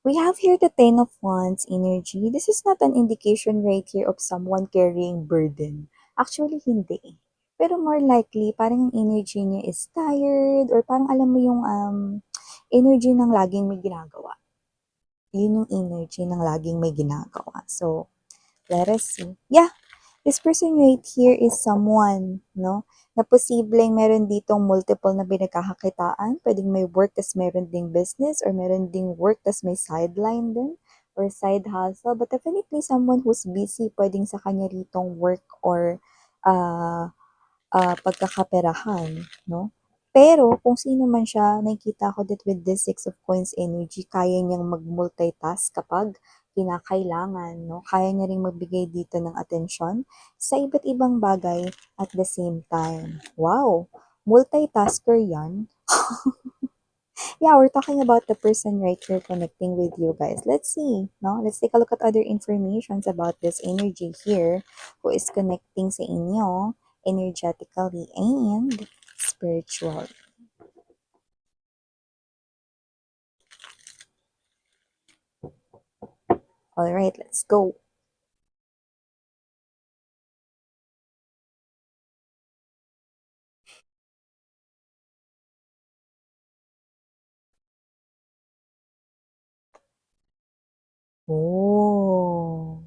We have here the Ten of Wands energy. This is not an indication right here of someone carrying burden. Actually, hindi. Pero more likely, parang ang energy niya is tired or parang alam mo yung energy ng laging may ginagawa. Yun yung energy ng laging may ginagawa. So, let us see. Yeah, this person right here is someone, no? Na posibleng meron ditong multiple na pinagkakakitaan. Pwedeng may work tas meron ding business or meron ding work tas may sideline din or side hustle. But definitely someone who's busy, pwedeng sa kanya ritong work or uh, pagkakaperahan, no? Pero kung sino man siya, nakikita ko that with this Six of Coins energy, kaya niyang mag-multitask kapag kinakailangan, no? Kaya niya ring magbigay dito ng atensyon sa iba't ibang bagay at the same time. Wow! Multitasker yan. Yeah, we're talking about the person right here connecting with you guys. Let's see, no? Let's take a look at other informations about this energy here who is connecting sa inyo energetically and spiritual. All right, let's go. Oh.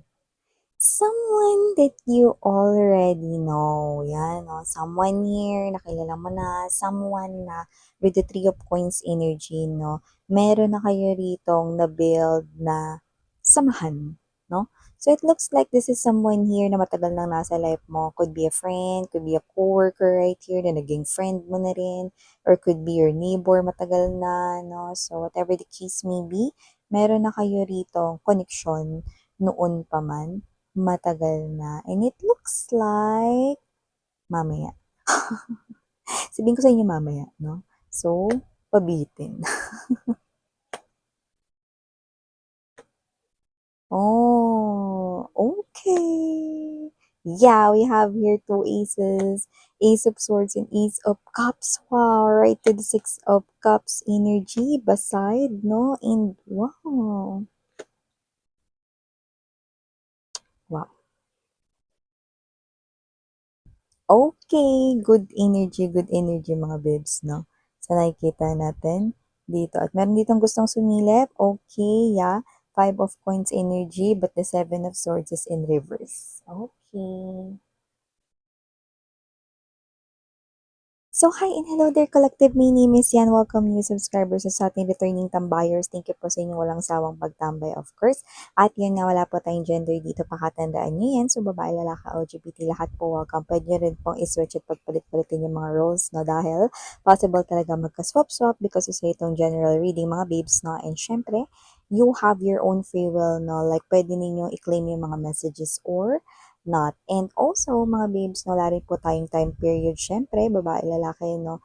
Someone that you already know. Yan, no? Someone here, nakilala mo na. Someone na with the Three of Coins energy, no? Meron na kayo ritong na-build na samahan, no? So it looks like this is someone here na matagal nang nasa life mo. Could be a friend, could be a coworker right here na naging friend mo na rin, or could be your neighbor matagal na, no? So whatever the case may be, meron na kayo rito connection noon pa man matagal na. And it looks like, mamaya. Sabihin ko sa inyo mamaya, no? So, pabitin. Oh, okay. Yeah, we have here two aces. Ace of Swords and Ace of Cups. Wow, right to the Six of Cups energy beside, no? And wow. Wow. Okay, good energy mga bibs, no? So, nakikita natin dito. At meron ditong gustong sumilip. Okay, yeah. Five of Coins energy, but the Seven of Swords is in reverse. Okay. So, hi and hello there, collective. My name is Yan. Welcome new subscribers sa ating returning tambayers. Thank you po sa inyong walang sawang pagtambay, of course. At yan nga, wala po tayong gender dito. Pakatandaan nyo yan. So, babae, lalaki, LGBT, lahat po welcome. Pwede nyo rin pong iswitch at pagpalit-palitin yung mga roles, no? Dahil possible talaga magka-swap-swap because isa itong general reading, mga babes, no? And syempre, you have your own free will, no? Like, pwede ninyo i-claim yung mga messages or not. And also, mga babes, no, wala rin po tayong time period. Syempre, babae, lalaki, no,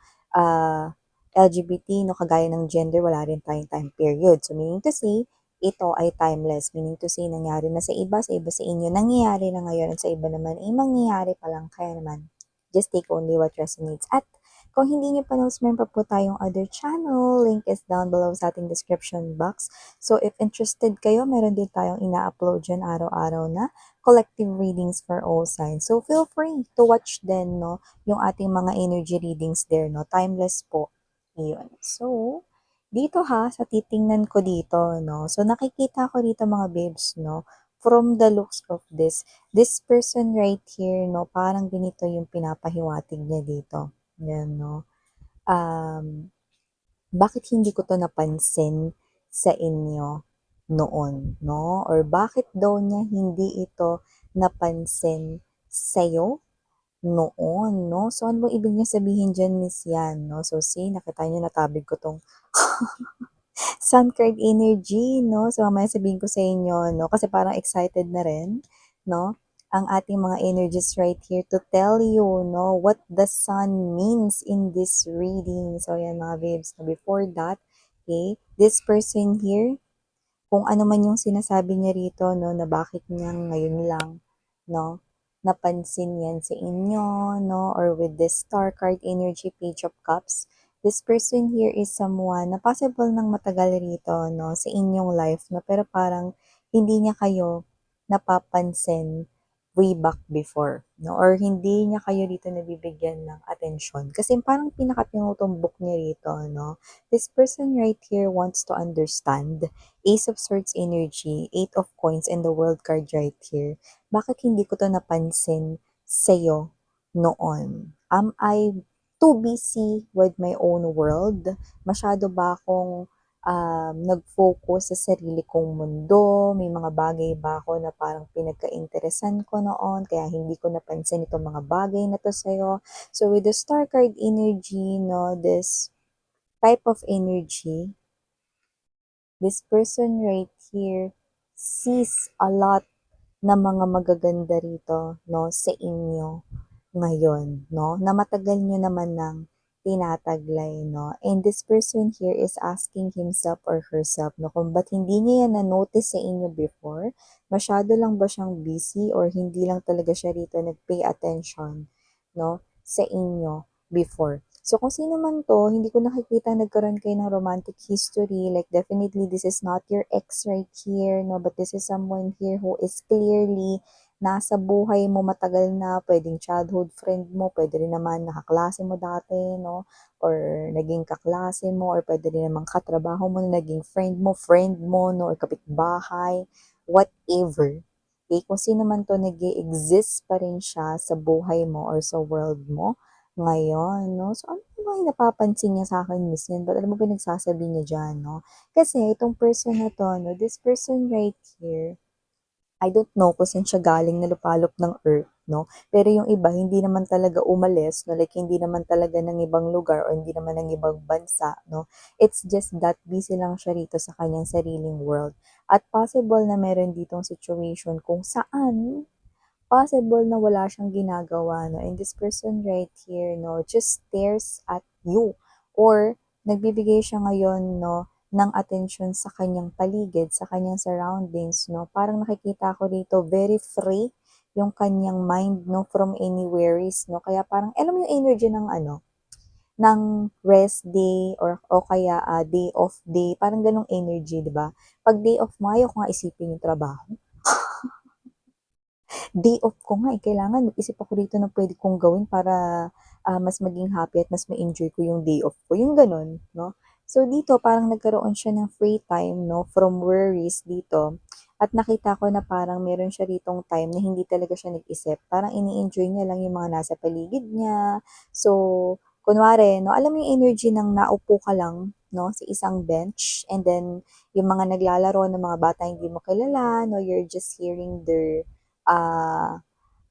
LGBT, no, kagaya ng gender, wala rin tayong time period. So, meaning to say, ito ay timeless. Meaning to say, nangyari na sa iba sa inyo, nangyayari na ngayon, at sa iba naman, ay mangyayari pa lang. Kaya naman, just take only what resonates. At kung hindi nyo pa knows, meron pa po tayong other channel. Link is down below sa ating description box. So, if interested kayo, meron din tayong ina-upload dyan araw-araw na collective readings for all signs. So, feel free to watch din, no, yung ating mga energy readings there, no. Timeless po. Yun. So, dito ha, sa titingnan ko dito, no. So, nakikita ko dito mga babes, no, from the looks of this person right here, no, parang ganito yung pinapahiwatig niya dito. Yan, no. Um, bakit hindi ko to napansin sa inyo noon, no? Or bakit daw niya hindi ito napansin sa'yo noon, no? So, ano bang ibig niya sabihin dyan, Miss Yan, no? So, see, nakita niyo natabig ko tong sun card energy, no? So, mamaya sabihin ko sa inyo, no? Kasi parang excited na rin, no? Ang ating mga energies right here to tell you, no, what the sun means in this reading. So, yan mga babes. So, before that, okay, this person here, kung ano man yung sinasabi niya rito, no, na bakit niya ngayon lang, no, napansin yan sa inyo, no, or with this star card energy, page of cups, This person here is someone na possible ng matagal rito 'no, sa inyong life 'no, pero parang hindi niya kayo napapansin way back before 'no, or hindi niya kayo dito nabibigyan ng atensyon. Kasi parang pinakatinutumbok niya rito 'no, this person right here wants to understand. Ace of Swords energy, Eight of Coins, and the World card right here. Bakit hindi ko 'to napansin sa'yo noon? Am I too busy with my own world? Masyado ba akong nag-focus sa sarili kong mundo? May mga bagay ba ako na parang pinagka-interesan ko noon kaya hindi ko napansin itong mga bagay na 'to sa'yo? So with the Star card energy 'no, this type of energy, this person right here sees a lot na mga magaganda rito 'no, sa inyo ngayon 'no, na matagal niyo naman ng tinataglay 'no. And this person here is asking himself or herself 'no, kung ba't hindi niya yan na-notice sa inyo before. Masyado lang ba siyang busy or hindi lang talaga siya rito nag-pay attention 'no, sa inyo before. So kung sino man 'to, hindi ko nakikita nagkaroon kayo ng romantic history, like definitely this is not your ex right here 'no, but this is someone here who is clearly nasa buhay mo matagal na, puwedeng childhood friend mo, puwede rin naman nakaklase mo dati 'no, or naging kaklase mo, or puwede rin namang katrabaho mo na naging friend mo 'no, or kapitbahay, whatever. Okay, kung sino man 'to, nag-e-exist pa rin siya sa buhay mo or sa world mo ngayon 'no. So, ano ba yung napapansin niya sa'kin, Miss, yan? Ba't ano ba pinagsasabi niya diyan 'no? Kasi itong person na 'to 'no, this person right here, I don't know kung saan siya galing na lupalop ng earth 'no, pero yung iba hindi naman talaga umalis 'no, like hindi naman talaga ng ibang lugar or hindi naman ng ibang bansa 'no. It's just that busy lang siya rito sa kanyang sariling world at possible na meron ditong situation kung saan possible na wala siyang ginagawa 'no, and this person right here 'no, just stares at you or nagbibigay siya ngayon 'no, ng atensyon sa kanyang paligid, sa kanyang surroundings 'no. Parang nakikita ko dito very free yung kanyang mind 'no, from any worries 'no. Kaya parang alam mo yung energy ng ano, ng rest day or o kaya, day off day, parang gano'ng energy 'di ba? 'Pag day off mo ayaw ko nga isipin yung trabaho. Day off ko nga, eh, kailangan mag-isip ako dito ng puwede kong gawin para, mas maging happy at mas ma-enjoy ko yung day off ko, yung gano'n, 'no. So, dito parang nagkaroon siya ng free time 'no, from worries dito at nakita ko na parang meron siya ditong time na hindi talaga siya nag-isip, parang ini-enjoy niya lang yung mga nasa paligid niya. So, kunwari 'no, alam mo yung energy ng naupo ka lang 'no, sa isang bench and then yung mga naglalaro ng mga batang hindi mo kilala 'no, you're just hearing their ah,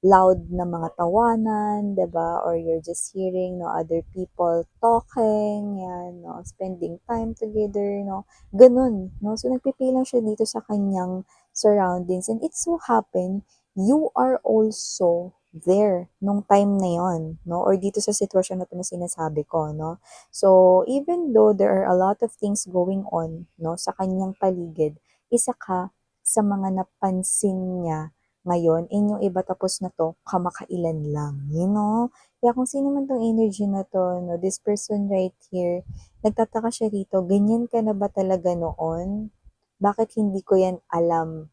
loud na mga tawanan, 'di ba? Or you're just hearing no other people talking, 'yan, no, spending time together, no. Gano'n, no. So nagpipil lang siya dito sa kanyang surroundings and it so happen you are also there nung time na yon, no, or dito sa sitwasyon na 'to na sinasabi ko, no. So even though there are a lot of things going on, no, sa kanyang paligid, isa ka sa mga napansin niya ngayon, yung iba tapos na 'to kamakailan lang, you know? Kaya kung sino man 'tong energy na 'to 'no, this person right here, nagtataka siya rito, ganyan ka na ba talaga noon? Bakit hindi ko yan alam?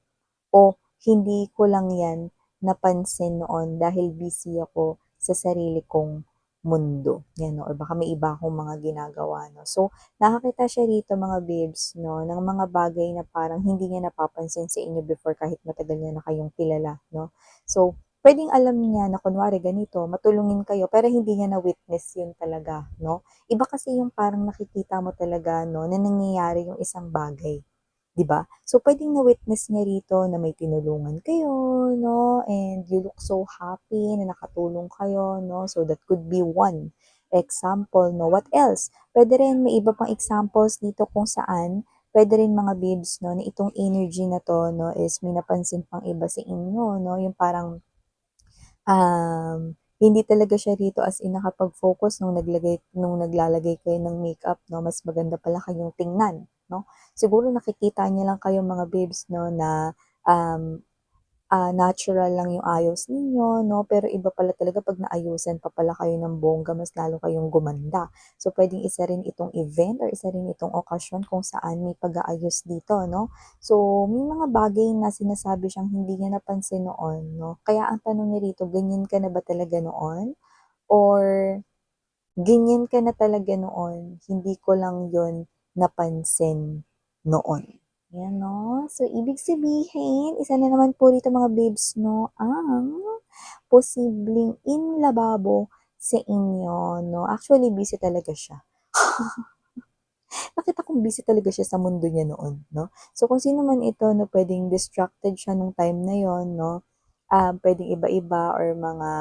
O hindi ko lang 'yan napansin noon dahil busy ako sa sarili kong mundo, 'yan 'no, or baka may iba akong mga ginagawa 'no. So, nakakita siya rito mga babes 'no, ng mga bagay na parang hindi niya napapansin sa inyo before kahit matagal niya na kayong kilala 'no. So, puwedeng alam niya na kunwari ganito, matulungin kayo pero hindi niya na-witness 'yun talaga 'no. Iba kasi yung parang nakikita mo talaga 'no, na nangyayari yung isang bagay. 'Di ba? So, puwedeng na-witness niya rito na may tinulungan kayo 'no, and you look so happy na nakatulong kayo 'no. So, that could be one example 'no. What else? Puwede rin may iba pang examples dito kung saan puwede rin mga babes 'no, na itong energy na 'to 'no is may napansin pang iba sa inyo 'no, yung parang hindi talaga siya rito as in nakapag-focus nung naglalagay kayo ng makeup 'no, mas maganda pala kayong tingnan 'no. Siguro nakikita niya lang kayo mga babes 'no na, um, natural lang yung ayos ninyo 'no, pero iba pala talaga 'pag naayusan pa pala kayo ng bongga mas lalo kayong gumanda. So, puwedeng isa rin itong event or isa rin itong okasyon kung saan may pag-aayos dito no. So, may mga bagay na sinasabi siyang hindi niya napansin noon 'no, kaya ang tanong niya rito, ganyan ka na ba talaga noon or ganyan ka na talaga noon, hindi ko lang yon napansin noon. 'Yan 'no. So, ibig sabihin, isa na naman po rito mga babes 'no, ang posibleng inlababo sa inyo 'no. Actually, busy talaga siya. Nakita kong busy talaga siya sa mundo niya noon 'no. So, kung sino man ito na puwedeng distracted siya nung time na yon 'no, puwedeng iba-iba or mga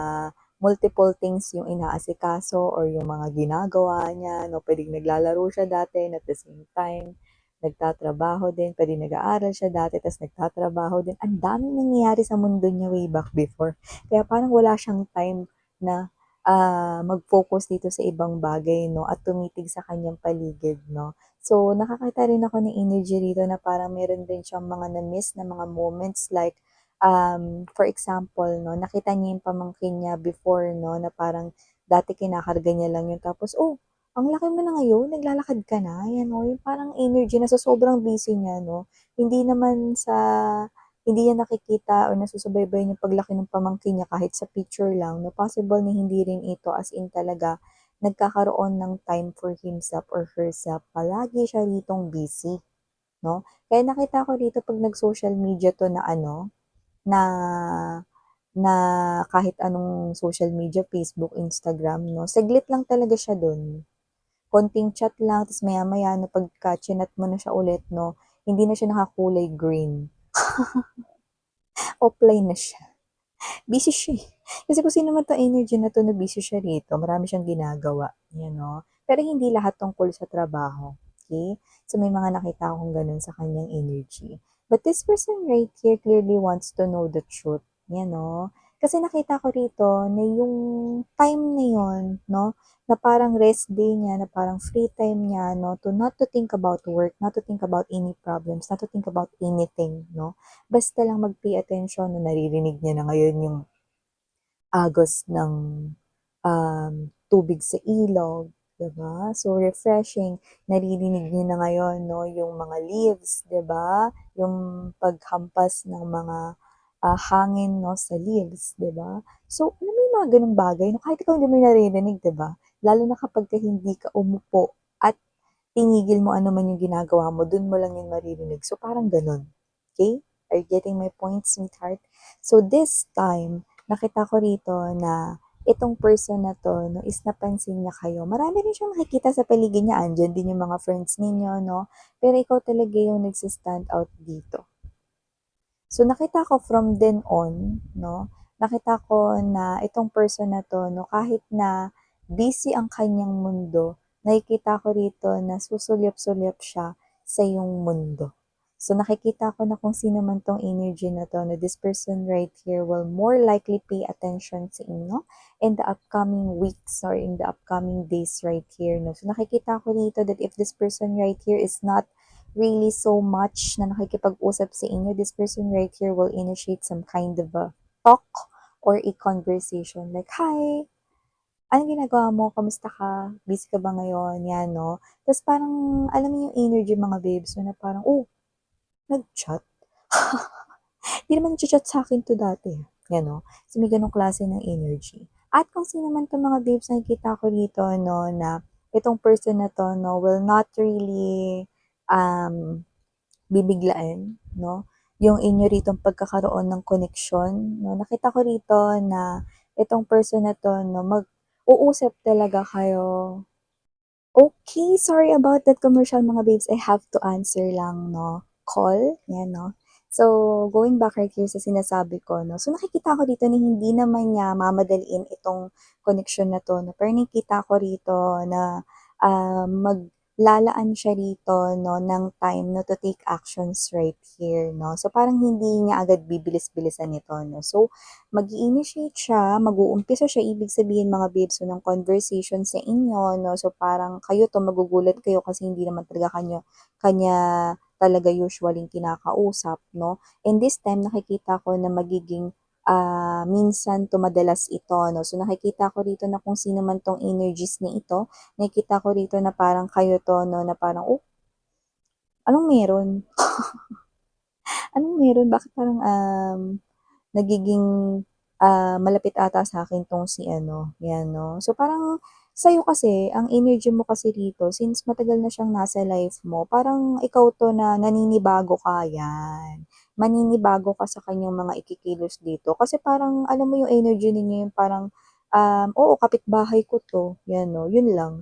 multiple things yung inaasikaso or yung mga ginagawa niya 'no. Puwedeng naglalaro siya dati and at the same time nagtatrabaho din, puwedeng nag-aaral siya dati ta's nagtatrabaho din. Ang daming nangyayari sa mundo niya way back before. Kaya parang wala siyang time na mag-focus dito sa ibang bagay 'no at tumitig sa kanyang paligid 'no. So, nakakita rin ako ng energy rito na parang meron din siyang mga na-miss na mga moments like, for example 'no, nakita niya yung pamangkin niya before 'no, na parang dati kinakarga niya lang yun tapos, "Oh, ang laki mo na ngayon, naglalakad ka na." Yan 'no, yung parang energy na sa sobrang busy niya 'no. Hindi naman sa hindi niya nakikita or nasusubaybayan yung paglaki ng pamangkin niya kahit sa picture lang 'no, possible na hindi rin ito as in talaga nagkakaroon ng time for himself or herself. Palagi siya ritong busy 'no. Kaya nakita ko dito 'pag nag-social media 'to na ano, na na kahit anong social media, Facebook, Instagram 'no, saglit lang talaga siya dun. Konting chat lang ta's maya-maya na pagka-chinat mo na siya ulit 'no, hindi na siya nakakulay green, offline na siya. Busy siya, eh. Kasi kung sino man 'tong energy na 'to na busy siya rito, marami siyang ginagawa, 'yan 'no. Pero hindi lahat tungkol sa trabaho, okey? So, may mga nakita akong gano'n sa kanyang energy. But this person right here clearly wants to know the truth, 'yan 'no. Kasi nakita ko rito na yung time na yun 'no, na parang rest day niya, na parang free time niya 'no, to not to think about work, not to think about any problems, not to think about anything 'no. Basta lang mag-pay attention na naririnig niya na ngayon yung agos ng, tubig sa ilog, 'di ba? So refreshing. Naririnig niyo na ngayon 'no, yung mga leaves, 'di ba? Yung paghampas ng mga, hangin 'no, sa leaves, 'di ba? So, alam mo yung mga gano'ng bagay 'no, kahit ikaw hindi mo naririnig, 'di ba? Lalo na kapagka hindi ka umupo at tinigil mo ano man yung ginagawa mo, dun mo lang yun maririnig. So, parang gano'n, okey? Are you getting my point, sweetheart? So, this time nakita ko rito na itong person na 'to 'no is napansin niya kayo. Marami rin siyang nakikita sa paligid niya, andiyan din yung mga friends ninyo 'no, pero ikaw talaga yung nagsa-stand out dito. So, nakita ko from then on 'no, nakita ko na itong person na 'to 'no, kahit na busy ang kanyang mundo, nakikita ko rito na susulyap-sulyap siya sa iyong mundo. So, nakikita ko na kung sino man 'tong energy na 'to, na this person right here will more likely pay attention sa inyo in the upcoming weeks or in the upcoming days right here 'no. So, nakikita ko dito that if this person right here is not really so much na nakikipag-usap sa inyo, this person right here will initiate some kind of a talk or a conversation like, "Hi, anong ginagawa mo? Kamusta ka? Busy ka ba ngayon?" Yan 'no. Tapos parang alam mo yung energy mga babes na parang, "Oh, nag-chat? 'Di naman nagcha-chat sa'kin 'to dati, ah." Yan 'no. So may gano'ng klase ng energy. At kung sino man 'tong mga babes nakikita ko dito 'no, na itong person na 'to 'no, will not really, um bibiglain 'no, yung inyo ritong pagkakaroon ng koneksyon 'no. Nakita ko rito na itong person na 'to 'no, mag-uusap talaga kayo. Okay, sorry about that commercial mga babes, I have to answer lang 'no, call, 'yan 'no. So, going back right here sa sinasabi ko 'no, so nakikita ko dito na hindi naman niya mamadaliin itong connection na 'to 'no, pero nakikita ko rito na, maglalaan siya rito 'no ng time 'no to take actions right here 'no. So, parang hindi niya agad bibilis-bilisan ito 'no. So, mag-i-initiate siya, mag-uumpisa siya ibig sabihin mga babes so ng conversation sa inyo 'no. So, parang kayo 'to magugulat kayo kasi hindi naman talaga kanya kanya talaga usually kinakausap, no? And this time nakikita ko na magiging minsan to madalas ito, no? So nakikita ko rito na kung sino man tong energies ni ito, nakikita ko rito na parang kayo to, no, na parang, oh, anong meron? Anong meron? Bakit parang nagiging malapit ata sa akin tong si ano, 'yan 'no. So parang sa'yo kasi, ang energy mo kasi dito since matagal na siyang nasa life mo, parang ikaw 'to na naninibago ka, 'yan. Maninibago ka sa kanyang mga ikikilos dito kasi parang alam mo yung energy ninyo yung parang, "Oo, kapitbahay ko 'to." 'Yan 'no, yun lang.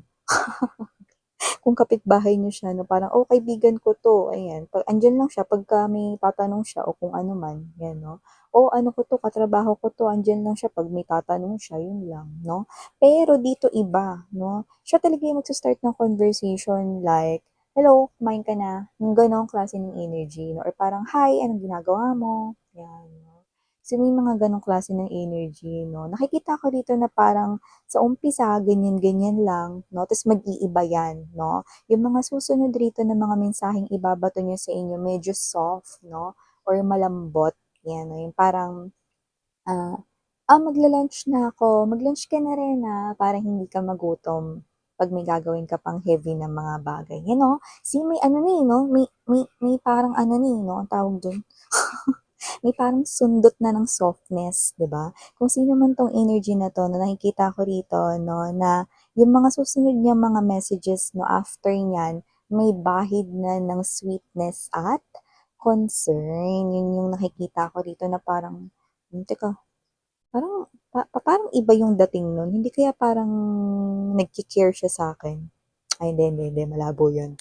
Kung kapitbahay niyo siya 'no, parang, "Oh, kaibigan ko 'to," ayan. Andiyan lang siya pagka may tatanong siya o kung ano man, 'yan 'no. "Oh, ano ko 'to, katrabaho ko 'to," andiyan lang siya 'pag may tatanong siya, 'yun lang 'no. Pero dito iba 'no, siya talaga yung magsa-start ng conversation like, "Hello, kumain ka na?" Yung gano'ng klase ng energy 'no, or parang, "Hi, anong ginagawa mo?" 'Yan 'no. So, may mga gano'ng klase ng energy 'no. Nakikita ko dito na parang sa umpisa ganyan-ganyan lang 'no, ta's mag-iiba 'yan 'no. Yung mga susunod rito na mga mensaheng ibabato niya sa inyo medyo soft 'no, or malambot 'yan 'no, yung parang, ah, magla-lunch na ako, mag-lunch ka na rin, para hindi ka magutom 'pag may gagawin ka pang heavy na mga bagay, 'yan 'no. See, may ano na, eh, 'no, may parang ano na, eh, 'no, ang tawag dun, may parang sundot na ng softness, 'di ba? Kung sino man 'tong energy na 'to na nakikita ko rito 'no, na yung mga susunod niyang mga messages 'no, after niyan, may bahid na ng sweetness at concern. Yun yung nakikita ko rito na parang, teka, parang parang iba yung dating nun, hindi kaya parang nagke-care siya sa'kin? Ay hindi, malabo yun.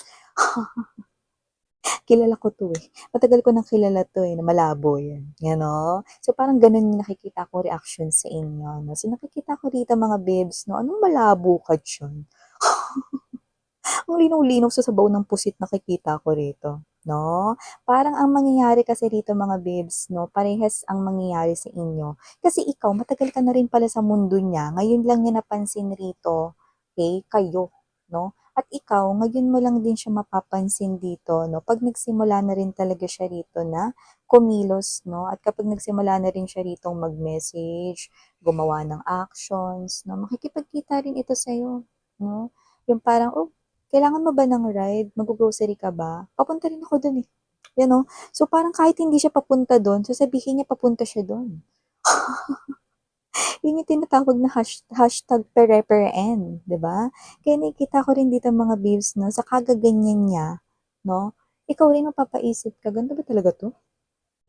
Kilala ko 'to, eh. Matagal ko ng kilala 'to, eh, na malabo 'yan, 'yan 'no. So, parang gano'n yung nakikita kong reaksyon sa inyo 'no. So, nakikita ko dito mga bebs 'no, anong malabo ka diyan? Ang linaw-linaw sa sabaw ng pusit nakikita ko rito, 'no. Parang ang mangyayari kasi rito mga bebs 'no, parehas ang mangyayari sa inyo. Kasi ikaw matagal ka na rin pala sa mundo niya, ngayon lang niya napansin rito, okey, kayo, 'no. At ikaw ngayon mo lang din siya mapapansin dito 'no, 'pag nagsimula na rin talaga siya rito na kumilos 'no, at kapag nagsimula na rin siya ritong mag-message, gumawa ng actions 'no, makikipagkita rin ito sa'yo 'no. Yung parang, "Oh, kailangan mo ba ng ride? Maggo-grocery ka ba?" Papunta rin ako dun, eh, 'yan 'no. So, parang kahit hindi siya papunta dun, sasabihin niya papunta siya dun. Yun yung tinatawag na hashtag pere-peren, 'di ba? Kaya nakikita ko rin dito mga babes 'no, sa kagaganyan niya 'no, ikaw rin mapapaisip ka, "Ganito ba talaga 'to?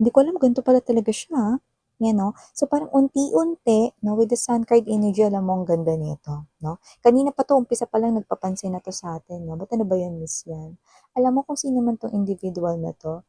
Hindi ko alam ganito pala talaga siya, 'yan 'no." So, parang unti-unti 'no, with the sun card energy alam mo ang ganda nito 'no. Kanina pa 'to umpisa pa lang nagpapansin na 'to sa'tin 'no, "Ba't ano ba 'yan, Miss 'yan?" Alam mo kung sino man 'tong individual na 'to,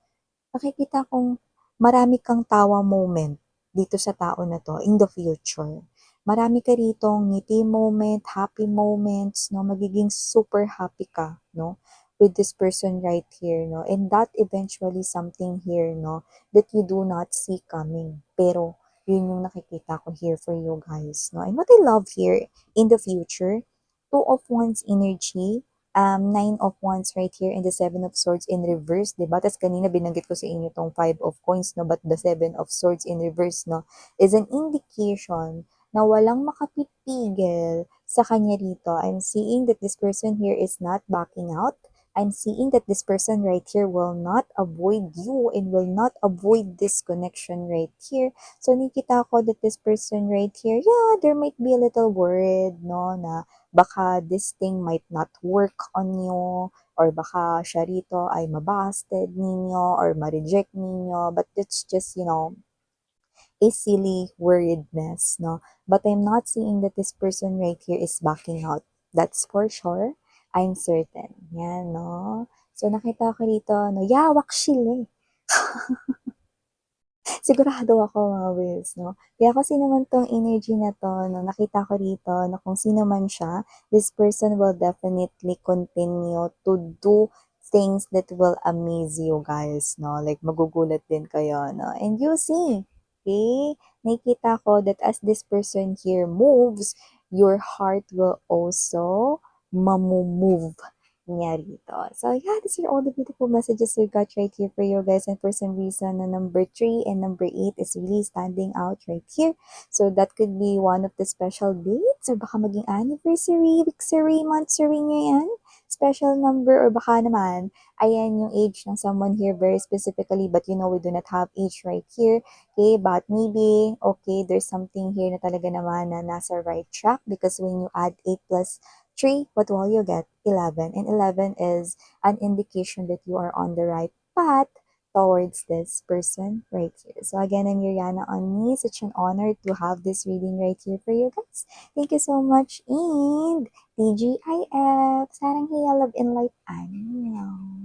nakikita kong marami kang tawa moment dito sa tao na 'to in the future. Marami ka ritong ngiti moment, happy moments 'no, magiging super happy ka 'no, with this person right here 'no, and that eventually something here 'no, that you do not see coming. Pero yun yung nakikita ko here for you guys 'no, and what I love here in the future, Two of Wands energy, Nine of Wands right here, and the Seven of Swords in reverse, 'di ba? Ta's kanina binanggit ko sa inyo 'tong Five of Coins 'no, but the Seven of Swords in reverse 'no, is an indication na walang makapipigil sa kanya rito. I'm seeing that this person here is not backing out. I'm seeing that this person right here will not avoid you and will not avoid this connection right here. So, nakikita ko that this person right here, yeah, there might be a little worried, no, na baka this thing might not work on you, or baka siya rito ay mabasted ninyo or ma-reject ninyo, but it's just, a silly worriedness, no? But I'm not seeing that this person right here is backing out. That's for sure. I'm certain. Yan, no? So, nakita ko rito, no, yawak sila, eh. Sigurado ako mga whales 'no. Kaya kasi naman 'tong energy na 'to 'no, nakita ko rito na kung sino man siya, this person will definitely continue to do things that will amaze you guys 'no, like magugulat din kayo 'no, and you see, okay, nakikita ko that as this person here moves, your heart will also mamu-move. niya rito. So yeah, these are all the beautiful messages we got right here for you guys. And for some reason, the number 3 and number 8 is really standing out right here. So that could be one of the special dates or baka maging anniversary, weeksary, monthsary nyo yan. Special number or baka naman, ayan yung age ng someone here very specifically, but you know we do not have age right here. Okay, but maybe, okay, there's something here na talaga naman na nasa right track because when you add 8 plus 3, what will you get? 11. And 11 is an indication that you are on the right path towards this person right here. So again, I'm Yuriana on me. Such an honor to have this reading right here for you guys. Thank you so much and TGIF. Sarang hiya, love and light. Ano?